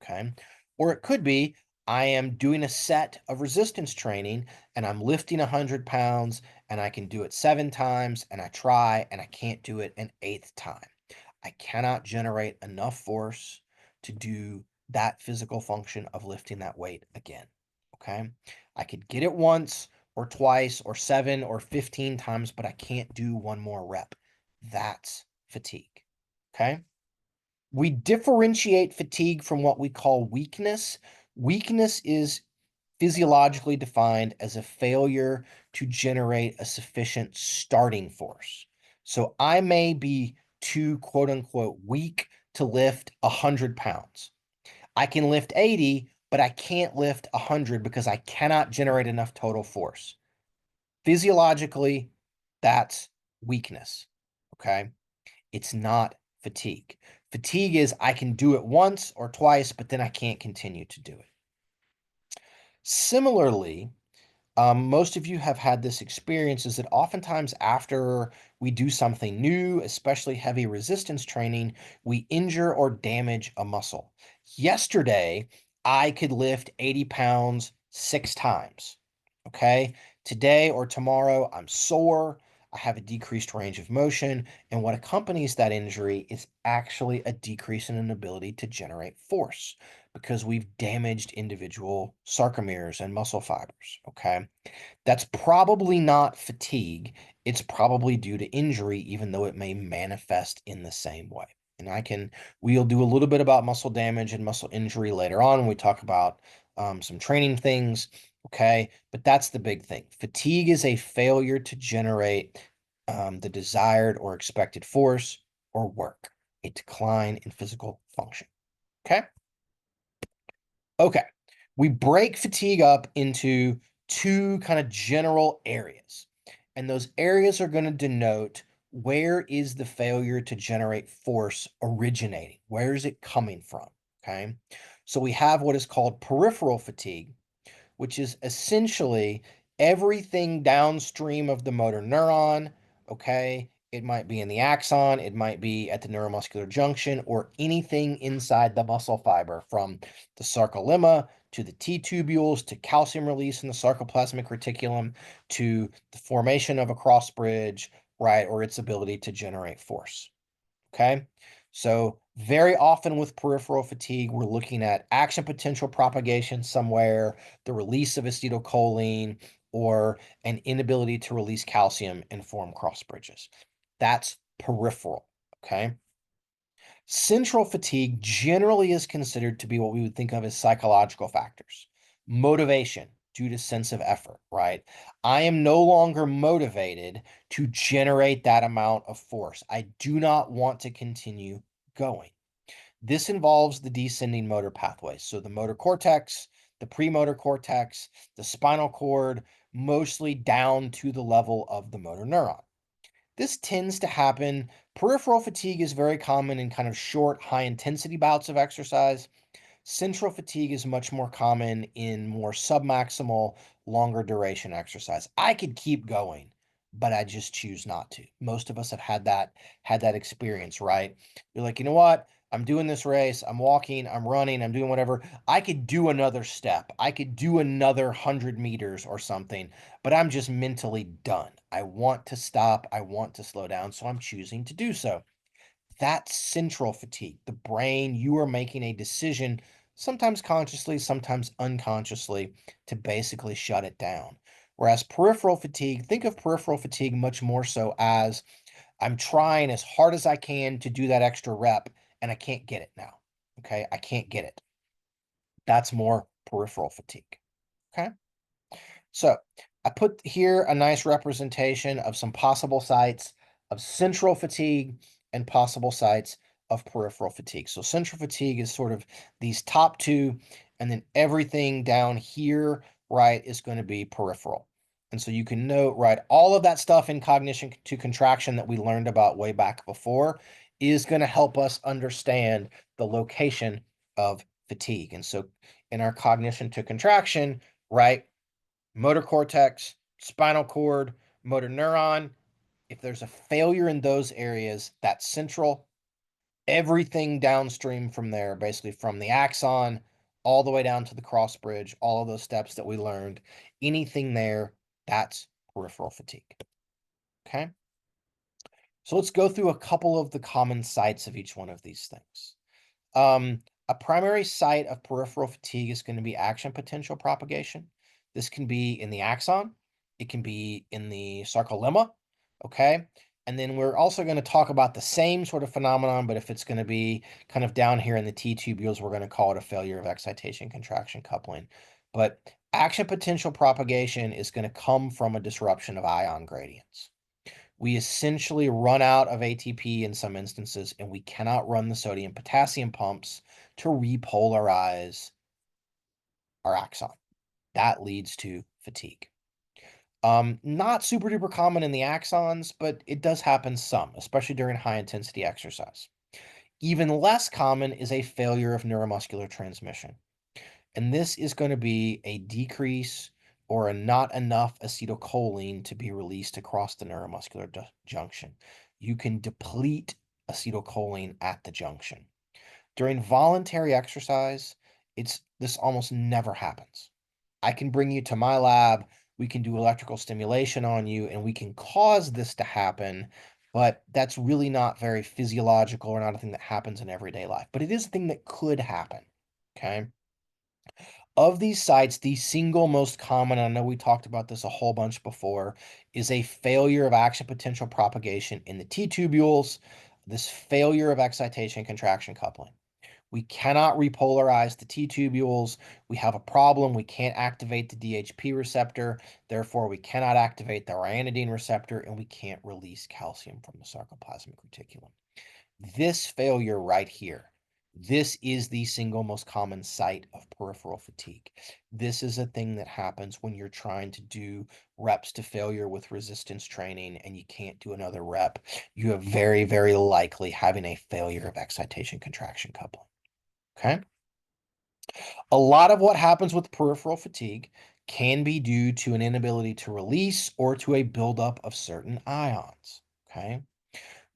Okay. Or it could be I am doing a set of resistance training and I'm lifting 100 pounds and I can do it 7 times and I try and I can't do it an eighth time. I cannot generate enough force to do that physical function of lifting that weight again. Okay. I could get it once or twice or 7 or 15 times, but I can't do one more rep. That's fatigue. Okay. We differentiate fatigue from what we call weakness. Weakness is physiologically defined as a failure to generate a sufficient starting force. So I may be too quote unquote weak to lift 100 pounds. I can lift 80, but I can't lift 100 because I cannot generate enough total force. Physiologically, that's weakness. Okay. It's not fatigue. Fatigue is I can do it once or twice, but then I can't continue to do it. Similarly, most of you have had this experience, is that oftentimes after we do something new, especially heavy resistance training, we injure or damage a muscle. Yesterday, I could lift 80 pounds 6 times. Okay. Today or tomorrow, I'm sore. I have a decreased range of motion. And what accompanies that injury is actually a decrease in an ability to generate force because we've damaged individual sarcomeres and muscle fibers. Okay. That's probably not fatigue. It's probably due to injury, even though it may manifest in the same way. And we'll do a little bit about muscle damage and muscle injury later on when we talk about some training things. Okay. But that's the big thing. Fatigue is a failure to generate the desired or expected force or work, a decline in physical function. Okay. Okay. We break fatigue up into two kind of general areas. And those areas are going to denote where is the failure to generate force originating? Where is it coming from? Okay. So we have what is called peripheral fatigue, which is essentially everything downstream of the motor neuron, okay? It might be in the axon, it might be at the neuromuscular junction, or anything inside the muscle fiber, from the sarcolemma to the T-tubules to calcium release in the sarcoplasmic reticulum to the formation of a cross bridge, right, or its ability to generate force. Okay. So very often with peripheral fatigue, we're looking at action potential propagation somewhere, the release of acetylcholine, or an inability to release calcium and form cross bridges. That's peripheral. Okay. Central fatigue generally is considered to be what we would think of as psychological factors. Motivation due to sense of effort, right? I am no longer motivated to generate that amount of force. I do not want to continue going. This involves the descending motor pathways. So the motor cortex, the premotor cortex, the spinal cord, mostly down to the level of the motor neuron. This tends to happen. Peripheral fatigue is very common in kind of short, high intensity bouts of exercise. Central fatigue is much more common in more submaximal, longer duration exercise. I could keep going, but I just choose not to. Most of us have had that experience, right? You're like, you know what? I'm doing this race, I'm walking, I'm running, I'm doing whatever. I could do another step. I could do another 100 meters or something, but I'm just mentally done. I want to stop. I want to slow down, so I'm choosing to do so. That's central fatigue. The brain, you are making a decision, sometimes consciously, sometimes unconsciously, to basically shut it down. Whereas peripheral fatigue, think of peripheral fatigue much more so as I'm trying as hard as I can to do that extra rep and I can't get it now. Okay. I can't get it. That's more peripheral fatigue. Okay. So I put here a nice representation of some possible sites of central fatigue and possible sites of peripheral fatigue. So central fatigue is sort of these top two, and then everything down here, right, is going to be peripheral. And so you can note, right, all of that stuff in cognition to contraction that we learned about way back before is going to help us understand the location of fatigue. And so in our cognition to contraction, right, motor cortex, spinal cord, motor neuron. If there's a failure in those areas, that's central. Everything downstream from there, basically from the axon all the way down to the cross bridge, all of those steps that we learned, anything there, that's peripheral fatigue. Okay. So let's go through a couple of the common sites of each one of these things. A primary site of peripheral fatigue is going to be action potential propagation. This can be in the axon. It can be in the sarcolemma. Okay. And then we're also going to talk about the same sort of phenomenon, but if it's going to be kind of down here in the T-tubules, we're going to call it a failure of excitation contraction coupling. But action potential propagation is going to come from a disruption of ion gradients. We essentially run out of ATP in some instances, and we cannot run the sodium potassium pumps to repolarize our axon. That leads to fatigue. Not super duper common in the axons, but it does happen some, especially during high intensity exercise. Even less common is a failure of neuromuscular transmission. And this is going to be a decrease or a not enough acetylcholine to be released across the neuromuscular junction. You can deplete acetylcholine at the junction. During voluntary exercise, this almost never happens. I can bring you to my lab, we can do electrical stimulation on you, and we can cause this to happen, but that's really not very physiological or not a thing that happens in everyday life. But it is a thing that could happen. Okay. Of these sites, the single most common, I know we talked about this a whole bunch before, is a failure of action potential propagation in the T-tubules, this failure of excitation contraction coupling. We cannot repolarize the T-tubules. We have a problem. We can't activate the DHP receptor. Therefore, we cannot activate the ryanodine receptor, and we can't release calcium from the sarcoplasmic reticulum. This failure right here, this is the single most common site of peripheral fatigue. This is a thing that happens when you're trying to do reps to failure with resistance training and you can't do another rep. You are very, very likely having a failure of excitation contraction coupling. Okay. A lot of what happens with peripheral fatigue can be due to an inability to release or to a buildup of certain ions. Okay.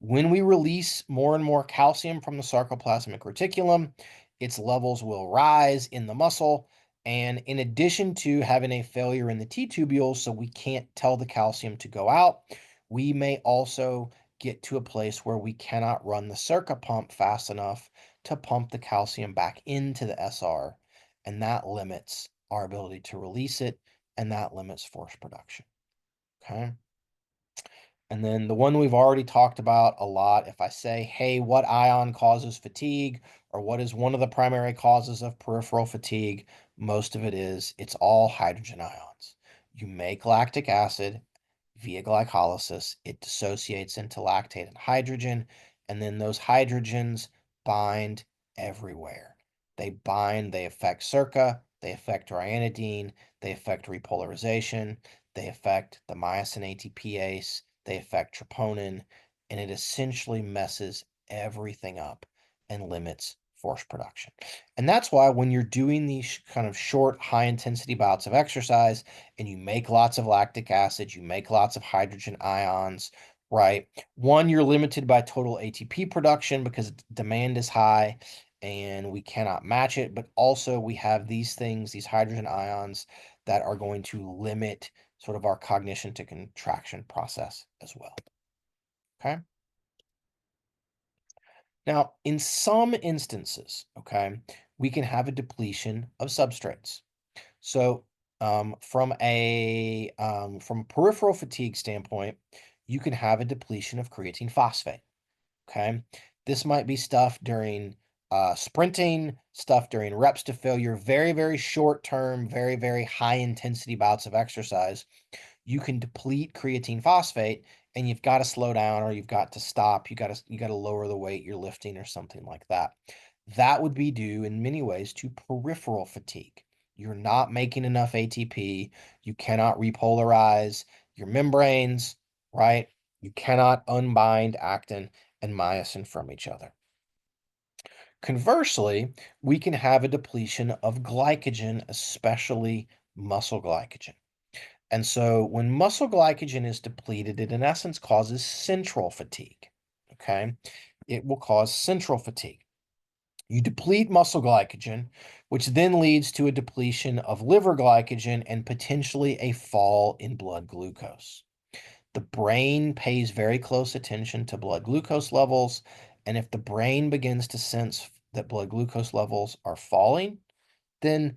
When we release more and more calcium from the sarcoplasmic reticulum, its levels will rise in the muscle. And in addition to having a failure in the T tubules, so we can't tell the calcium to go out, we may also get to a place where we cannot run the circa pump fast enough to pump the calcium back into the SR. And that limits our ability to release it, and that limits force production. Okay. And then the one we've already talked about a lot, if I say, hey, what ion causes fatigue, or what is one of the primary causes of peripheral fatigue, most of it's all hydrogen ions. You make lactic acid via glycolysis, it dissociates into lactate and hydrogen, and then those hydrogens bind everywhere. They bind, they affect circa, they affect ryanodine, they affect repolarization, they affect the myosin ATPase, they affect troponin, and it essentially messes everything up and limits force production. And that's why when you're doing these kind of short, high intensity bouts of exercise and you make lots of lactic acid, you make lots of hydrogen ions, right? One, you're limited by total ATP production because demand is high and we cannot match it. But also, we have these things, these hydrogen ions, that are going to limit sort of our cognition to contraction process as well. Okay. Now, in some instances, okay, we can have a depletion of substrates. So, from a peripheral fatigue standpoint, you can have a depletion of creatine phosphate. Okay, this might be stuff during sprinting, stuff during reps to failure, very, very short term, very, very high intensity bouts of exercise. You can deplete creatine phosphate, and you've got to slow down or you've got to stop. You got to lower the weight you're lifting or something like that. That would be due in many ways to peripheral fatigue. You're not making enough ATP. You cannot repolarize your membranes, right? You cannot unbind actin and myosin from each other. Conversely, we can have a depletion of glycogen, especially muscle glycogen. And so when muscle glycogen is depleted, it in essence causes central fatigue. Okay. It will cause central fatigue. You deplete muscle glycogen, which then leads to a depletion of liver glycogen and potentially a fall in blood glucose. The brain pays very close attention to blood glucose levels. And if the brain begins to sense that blood glucose levels are falling, then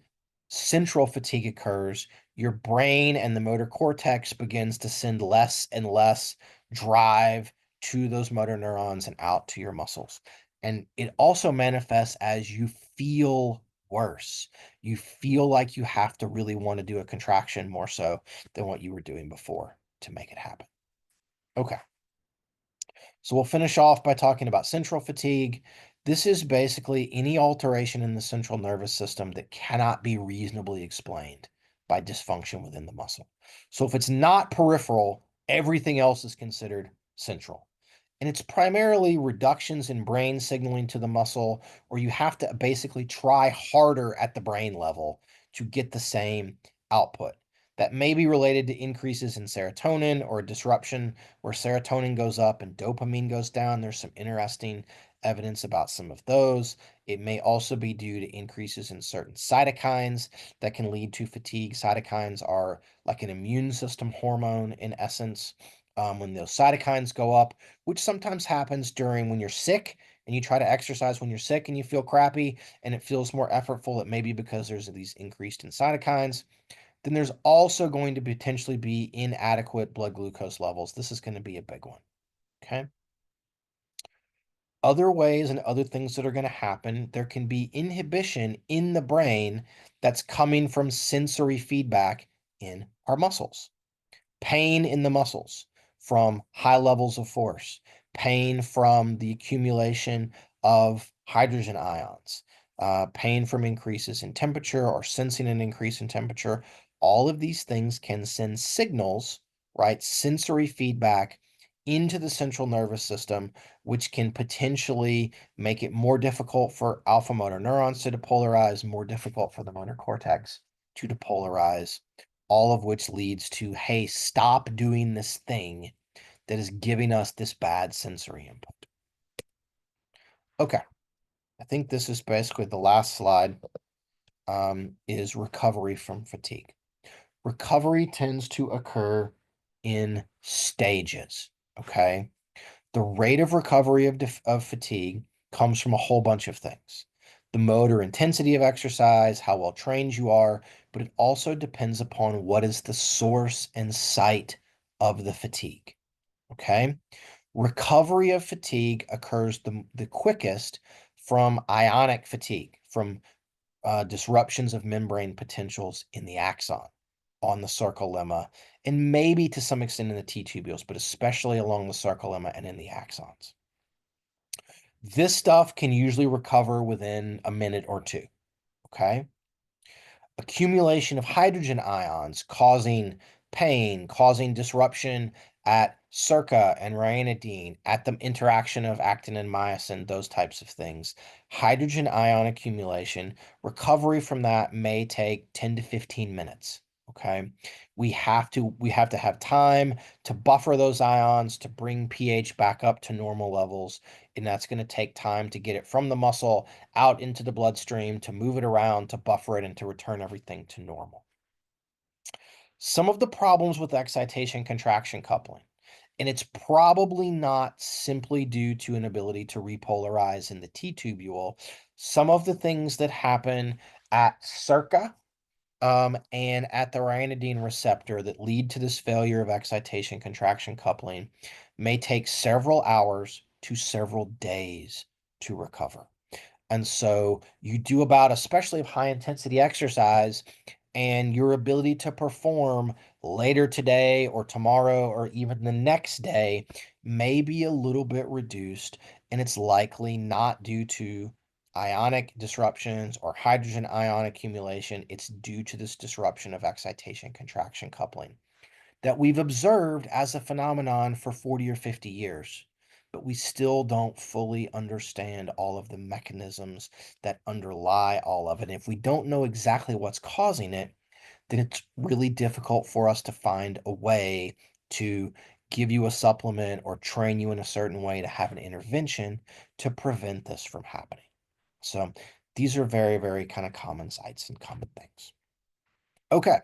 central fatigue occurs. Your brain and the motor cortex begins to send less and less drive to those motor neurons and out to your muscles. And it also manifests as you feel worse. You feel like you have to really want to do a contraction more so than what you were doing before to make it happen. Okay. So we'll finish off by talking about central fatigue. This is basically any alteration in the central nervous system that cannot be reasonably explained by dysfunction within the muscle. So if it's not peripheral, everything else is considered central. And it's primarily reductions in brain signaling to the muscle, or you have to basically try harder at the brain level to get the same output. That may be related to increases in serotonin or disruption where serotonin goes up and dopamine goes down. There's some interesting evidence about some of those. It may also be due to increases in certain cytokines that can lead to fatigue. Cytokines are like an immune system hormone in essence. When those cytokines go up, which sometimes happens during when you're sick and you try to exercise when you're sick and you feel crappy and it feels more effortful, it may be because there's these increased in cytokines. Then there's also going to potentially be inadequate blood glucose levels. This is going to be a big one. Okay. Other ways and other things that are going to happen, there can be inhibition in the brain that's coming from sensory feedback in our muscles. Pain in the muscles from high levels of force, pain from the accumulation of hydrogen ions, pain from increases in temperature or sensing an increase in temperature. All of these things can send signals, right? Sensory feedback into the central nervous system, which can potentially make it more difficult for alpha motor neurons to depolarize, more difficult for the motor cortex to depolarize, all of which leads to, hey, stop doing this thing that is giving us this bad sensory input. Okay, I think this is basically the last slide, is recovery from fatigue. Recovery tends to occur in stages, okay? The rate of recovery of fatigue comes from a whole bunch of things. The mode or intensity of exercise, how well trained you are, but it also depends upon what is the source and site of the fatigue, okay? Recovery of fatigue occurs the quickest from ionic fatigue, from disruptions of membrane potentials in the axon, on the sarcolemma, and maybe to some extent in the T-tubules, but especially along the sarcolemma and in the axons. This stuff can usually recover within a minute or two, okay? Accumulation of hydrogen ions causing pain, causing disruption at circa and ryanodine, at the interaction of actin and myosin, those types of things. Hydrogen ion accumulation, recovery from that may take 10 to 15 minutes. Okay. We have to have time to buffer those ions, to bring pH back up to normal levels. And that's going to take time to get it from the muscle out into the bloodstream, to move it around, to buffer it, and to return everything to normal. Some of the problems with excitation contraction coupling, and it's probably not simply due to an ability to repolarize in the T-tubule. Some of the things that happen at circa and at the ryanodine receptor that lead to this failure of excitation contraction coupling may take several hours to several days to recover. And so you do about, especially of high intensity exercise, and your ability to perform later today or tomorrow or even the next day may be a little bit reduced. And it's likely not due to ionic disruptions or hydrogen ion accumulation. It's due to this disruption of excitation contraction coupling that we've observed as a phenomenon for 40 or 50 years, but we still don't fully understand all of the mechanisms that underlie all of it. And if we don't know exactly what's causing it, then it's really difficult for us to find a way to give you a supplement or train you in a certain way to have an intervention to prevent this from happening. So these are very, very kind of common sites and common things. Okay,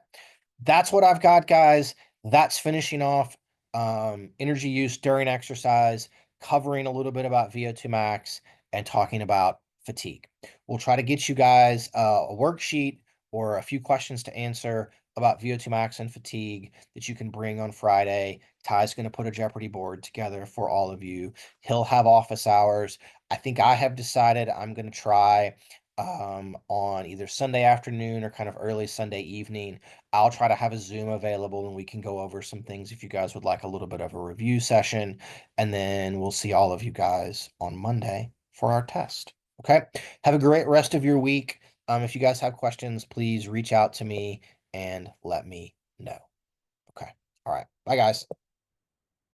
that's what I've got, guys. That's finishing off energy use during exercise, covering a little bit about VO2 max, and talking about fatigue. We'll try to get you guys a worksheet or a few questions to answer about VO2 max and fatigue that you can bring on Friday. Ty's going to put a Jeopardy board together for all of you. He'll have office hours. I think I have decided I'm going to try on either Sunday afternoon or kind of early Sunday evening. I'll try to have a Zoom available and we can go over some things if you guys would like a little bit of a review session. And then we'll see all of you guys on Monday for our test. Okay. Have a great rest of your week. If you guys have questions, please reach out to me and let me know. Okay. All right. Bye, guys.